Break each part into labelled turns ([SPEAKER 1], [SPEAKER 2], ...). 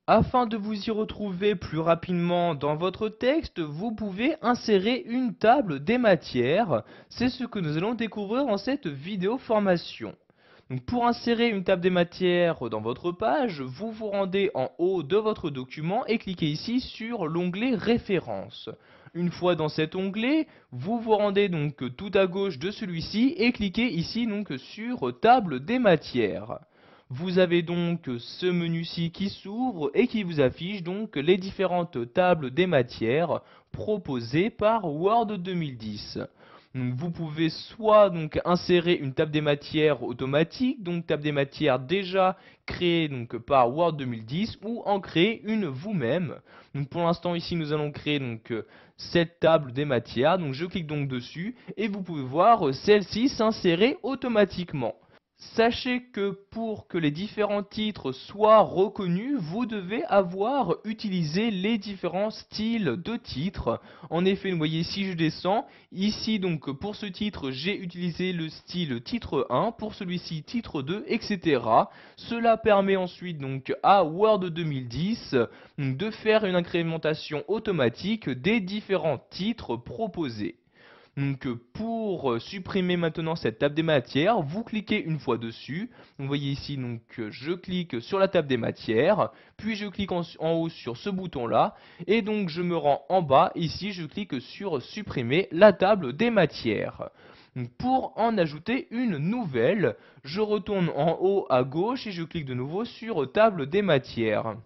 [SPEAKER 1] Afin de vous y retrouver plus rapidement dans votre texte, vous pouvez insérer une table des matières. C'est ce que nous allons découvrir dans cette vidéo formation. Donc pour insérer une table des matières dans votre page, vous vous rendez en haut de votre document et cliquez ici sur l'onglet Références. Une fois dans cet onglet, vous vous rendez donc tout à gauche de celui-ci et cliquez ici donc sur Table des matières. Vous avez donc ce menu-ci qui s'ouvre et qui vous affiche donc les différentes tables des matières proposées par Word 2010. Donc vous pouvez soit donc insérer une table des matières automatique, donc table des matières déjà créée donc par Word 2010, ou en créer une vous-même. Donc pour l'instant ici nous allons créer donc cette table des matières. Donc je clique donc dessus et vous pouvez voir celle-ci s'insérer automatiquement. Sachez que pour que les différents titres soient reconnus, vous devez avoir utilisé les différents styles de titres. En effet, vous voyez, si je descends, ici donc pour ce titre, j'ai utilisé le style titre 1, pour celui-ci titre 2, etc. Cela permet ensuite donc à Word 2010 de faire une incrémentation automatique des différents titres proposés. Donc pour supprimer maintenant cette table des matières, vous cliquez une fois dessus. Vous voyez ici donc je clique sur la table des matières, puis je clique en haut sur ce bouton là, et donc je me rends en bas, ici je clique sur supprimer la table des matières. Donc pour en ajouter une nouvelle, je retourne en haut à gauche et je clique de nouveau sur table des matières.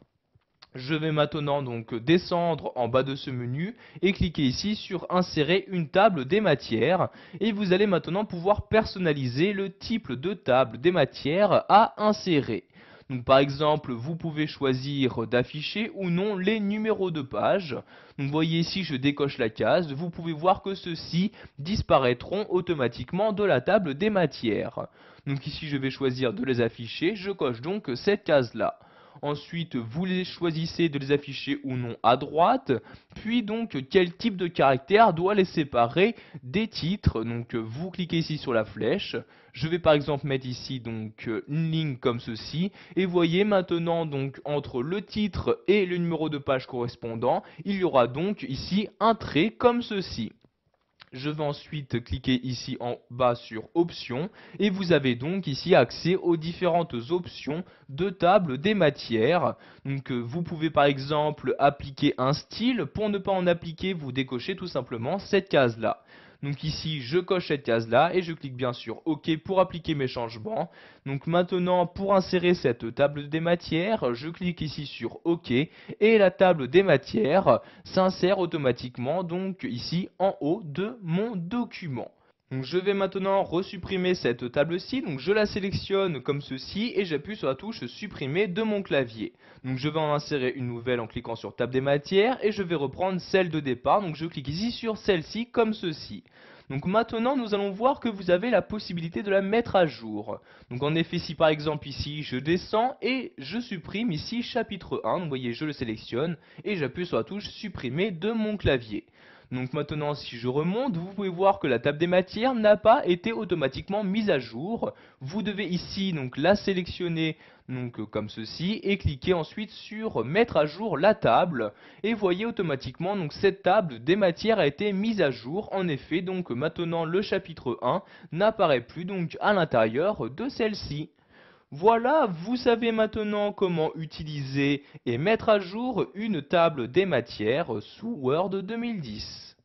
[SPEAKER 1] Je vais maintenant donc descendre en bas de ce menu et cliquer ici sur insérer une table des matières et vous allez maintenant pouvoir personnaliser le type de table des matières à insérer. Donc par exemple, vous pouvez choisir d'afficher ou non les numéros de page. Donc vous voyez ici, je décoche la case. Vous pouvez voir que ceux-ci disparaîtront automatiquement de la table des matières. Donc ici, je vais choisir de les afficher. Je coche donc cette case-là. Ensuite, vous les choisissez de les afficher ou non à droite. Puis donc, quel type de caractère doit les séparer des titres. Donc, vous cliquez ici sur la flèche. Je vais par exemple mettre ici donc une ligne comme ceci. Et voyez maintenant donc entre le titre et le numéro de page correspondant, il y aura donc ici un trait comme ceci. Je vais ensuite cliquer ici en bas sur options et vous avez donc ici accès aux différentes options de table des matières. Donc vous pouvez par exemple appliquer un style. Pour ne pas en appliquer, vous décochez tout simplement cette case là. Donc ici, je coche cette case-là et je clique bien sur OK pour appliquer mes changements. Donc maintenant, pour insérer cette table des matières, je clique ici sur OK et la table des matières s'insère automatiquement donc ici en haut de mon document. Donc je vais maintenant resupprimer cette table-ci, donc je la sélectionne comme ceci et j'appuie sur la touche supprimer de mon clavier. Donc je vais en insérer une nouvelle en cliquant sur table des matières et je vais reprendre celle de départ, donc je clique ici sur celle-ci comme ceci. Donc maintenant nous allons voir que vous avez la possibilité de la mettre à jour. Donc en effet si par exemple ici je descends et je supprime ici chapitre 1, donc vous voyez je le sélectionne et j'appuie sur la touche supprimer de mon clavier. Donc maintenant si je remonte, vous pouvez voir que la table des matières n'a pas été automatiquement mise à jour. Vous devez ici donc la sélectionner donc comme ceci et cliquer ensuite sur mettre à jour la table et voyez automatiquement donc cette table des matières a été mise à jour. En effet donc maintenant le chapitre 1 n'apparaît plus donc à l'intérieur de celle-ci. Voilà, vous savez maintenant comment utiliser et mettre à jour une table des matières sous Word 2010.